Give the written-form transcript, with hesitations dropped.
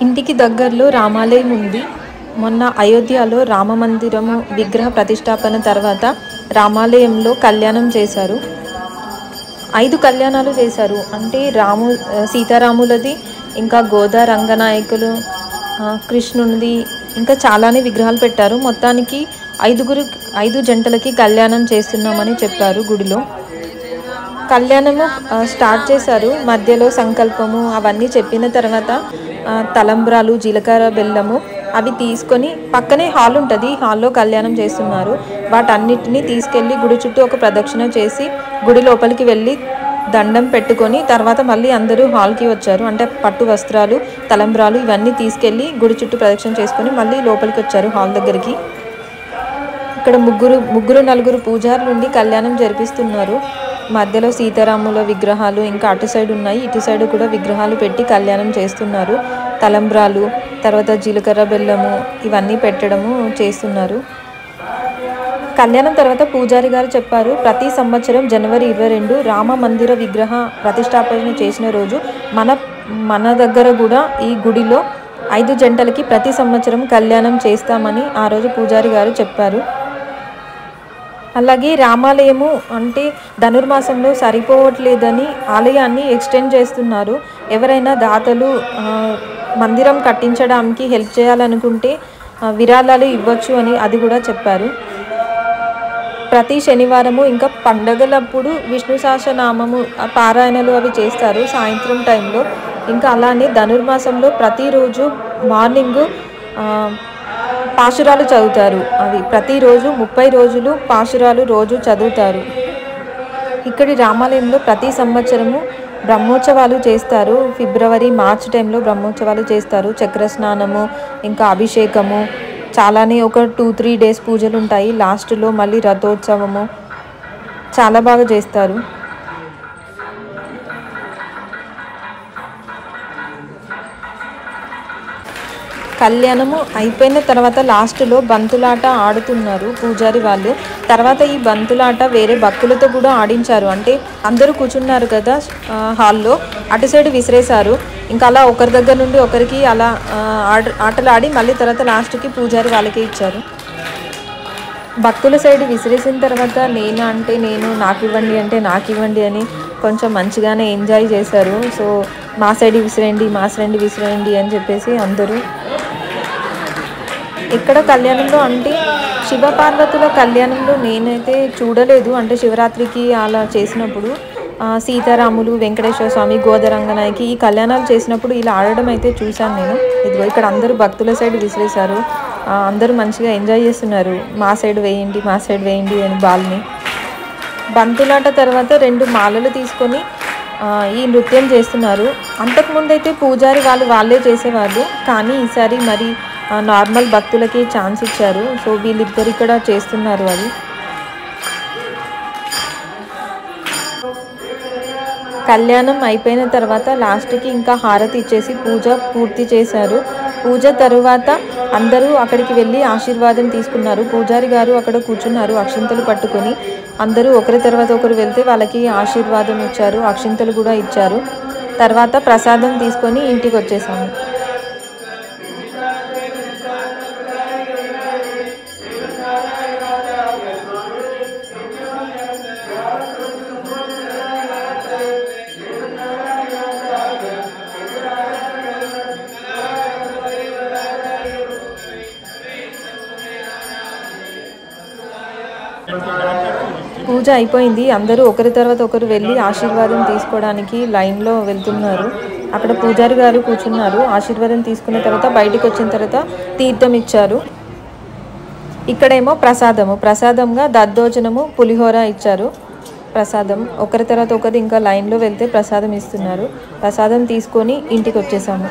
ఇంటికి దగ్గరలో రామాలయం ఉంది. మొన్న అయోధ్యలో రామమందిరము విగ్రహ ప్రతిష్టాపన తర్వాత రామాలయంలో కళ్యాణం చేశారు. 5 కళ్యాణాలు చేశారు. అంటే సీతారాములది, ఇంకా గోదా రంగనాయకులు, కృష్ణునిది, ఇంకా చాలానే విగ్రహాలు పెట్టారు. మొత్తానికి 5 జంటలకి కళ్యాణం చేస్తున్నామని చెప్పారు గుడిలో. కళ్యాణము స్టార్ట్ చేశారు. మధ్యలో సంకల్పము అవన్నీ చెప్పిన తర్వాత తలంబ్రాలు, జీలకర్ర, బెల్లము అవి తీసుకొని పక్కనే హాల్ ఉంటుంది, హాల్లో కళ్యాణం చేస్తున్నారు. వాటన్నిటిని తీసుకెళ్ళి గుడి చుట్టూ ఒక ప్రదక్షిణ చేసి గుడి లోపలికి వెళ్ళి దండం పెట్టుకొని తర్వాత మళ్ళీ అందరూ హాల్కి వచ్చారు. అంటే పట్టు వస్త్రాలు, తలంబ్రాలు ఇవన్నీ తీసుకెళ్ళి గుడి చుట్టూ ప్రదక్షిణ చేసుకొని మళ్ళీ లోపలికి వచ్చారు హాల్ దగ్గరికి. ఇక్కడ ముగ్గురు నలుగురు పూజారులు ఉండి కళ్యాణం జరిపిస్తున్నారు. మధ్యలో సీతారాముల విగ్రహాలు ఇంకా అటు సైడ్ ఉన్నాయి, ఇటు సైడ్ కూడా విగ్రహాలు పెట్టి కళ్యాణం చేస్తున్నారు. తలంబ్రాలు, తర్వాత జీలకర్ర, బెల్లము ఇవన్నీ పెట్టడము చేస్తున్నారు. కళ్యాణం తర్వాత పూజారి గారు చెప్పారు, ప్రతి సంవత్సరం జనవరి 22 రామ మందిర విగ్రహ ప్రతిష్టాపన చేసిన రోజు మన దగ్గర కూడా ఈ గుడిలో 5 జంటలకి ప్రతి సంవత్సరం కళ్యాణం చేస్తామని ఆ రోజు పూజారి గారు చెప్పారు. అలాగే రామాలయము అంటే ధనుర్మాసంలో సరిపోవట్లేదని ఆలయాన్ని ఎక్స్టెండ్ చేస్తున్నారు. ఎవరైనా దాతలు మందిరం కట్టించడానికి హెల్ప్ చేయాలనుకుంటే విరాళాలు ఇవ్వచ్చు అని అది కూడా చెప్పారు. ప్రతి శనివారము ఇంకా పండగలప్పుడు విష్ణు సహస్రనామము పారాయణలు అవి చేస్తారు సాయంత్రం టైంలో. ఇంకా అలానే ధనుర్మాసంలో ప్రతిరోజు మార్నింగు పాశురాలు చదువుతారు. అవి ప్రతిరోజు 30 రోజులు పాశురాలు రోజు చదువుతారు. ఇక్కడి రామాలయంలో ప్రతి సంవత్సరము బ్రహ్మోత్సవాలు చేస్తారు. ఫిబ్రవరి, మార్చ్ టైంలో బ్రహ్మోత్సవాలు చేస్తారు. చక్ర స్నానము, ఇంకా అభిషేకము, చాలానే ఒక 2-3 డేస్ పూజలు ఉంటాయి. లాస్ట్లో మళ్ళీ రథోత్సవము చాలా బాగా చేస్తారు. కళ్యాణము అయిపోయిన తర్వాత లాస్ట్లో బంతులాట ఆడుతున్నారు పూజారి వాళ్ళు. తర్వాత ఈ బంతులాట వేరే భక్తులతో కూడా ఆడించారు. అంటే అందరూ కూర్చున్నారు కదా హాల్లో, అటు సైడ్ విసిరేశారు. ఇంకా అలా ఒకరి దగ్గర నుండి ఒకరికి అలా ఆటలు ఆడి మళ్ళీ తర్వాత లాస్ట్కి పూజారి వాళ్ళకే ఇచ్చారు. భక్తుల సైడ్ విసిరేసిన తర్వాత నేను నాకు ఇవ్వండి అంటే నాకు ఇవ్వండి అని కొంచెం మంచిగానే ఎంజాయ్ చేశారు. సో మా సైడ్ విసిరేయండి అని చెప్పేసి అందరూ. ఇక్కడ కళ్యాణంలో అంటే శివపార్వతుల కళ్యాణంలో నేనైతే చూడలేదు. అంటే శివరాత్రికి అలా చేసినప్పుడు సీతారాములు, వెంకటేశ్వర స్వామి, గోదరంగనాయకి ఈ కళ్యాణాలు చేసినప్పుడు ఇలా ఆడడం అయితే చూశాను నేను. ఇదిగో ఇక్కడ అందరూ భక్తుల సైడ్ విసిరేశారు. అందరూ మంచిగా ఎంజాయ్ చేస్తున్నారు. మా సైడ్ వేయండి అని బాల్ని. బంతులాట తర్వాత 2 మాలలు తీసుకొని ఈ నృత్యం చేస్తున్నారు. అంతకుముందైతే పూజారి వాళ్ళే చేసేవాళ్ళు, కానీ ఈసారి మరి నార్మల్ భక్తులకి ఛాన్స్ ఇచ్చారు. సో వీళ్ళిద్దరు ఇక్కడ చేస్తున్నారు. అది కళ్యాణం అయిపోయిన తర్వాత లాస్ట్కి ఇంకా హారతి ఇచ్చేసి పూజ పూర్తి చేశారు. పూజ తరువాత అందరూ అక్కడికి వెళ్ళి ఆశీర్వాదం తీసుకున్నారు. పూజారి గారు అక్కడ కూర్చున్నారు అక్షింతలు పట్టుకొని. అందరూ ఒకరి తర్వాత ఒకరు వెళ్తే వాళ్ళకి ఆశీర్వాదం ఇచ్చారు, అక్షింతలు కూడా ఇచ్చారు. తర్వాత ప్రసాదం తీసుకొని ఇంటికి వచ్చేసాము. పూజ అయిపోయింది. అందరూ ఒకరి తర్వాత ఒకరు వెళ్ళి ఆశీర్వాదం తీసుకోవడానికి లైన్లో వెళ్తున్నారు. అక్కడ పూజారి గారు కూర్చున్నారు. ఆశీర్వాదం తీసుకున్న తర్వాత బయటికి వచ్చిన తర్వాత తీర్థం ఇచ్చారు. ఇక్కడేమో ప్రసాదంగా దద్దోజనము, పులిహోర ఇచ్చారు. ప్రసాదం ఒకరి తర్వాత ఒకరు ఇంకా లైన్లో వెళ్తే ప్రసాదం ఇస్తున్నారు. ప్రసాదం తీసుకొని ఇంటికి వచ్చేసాము.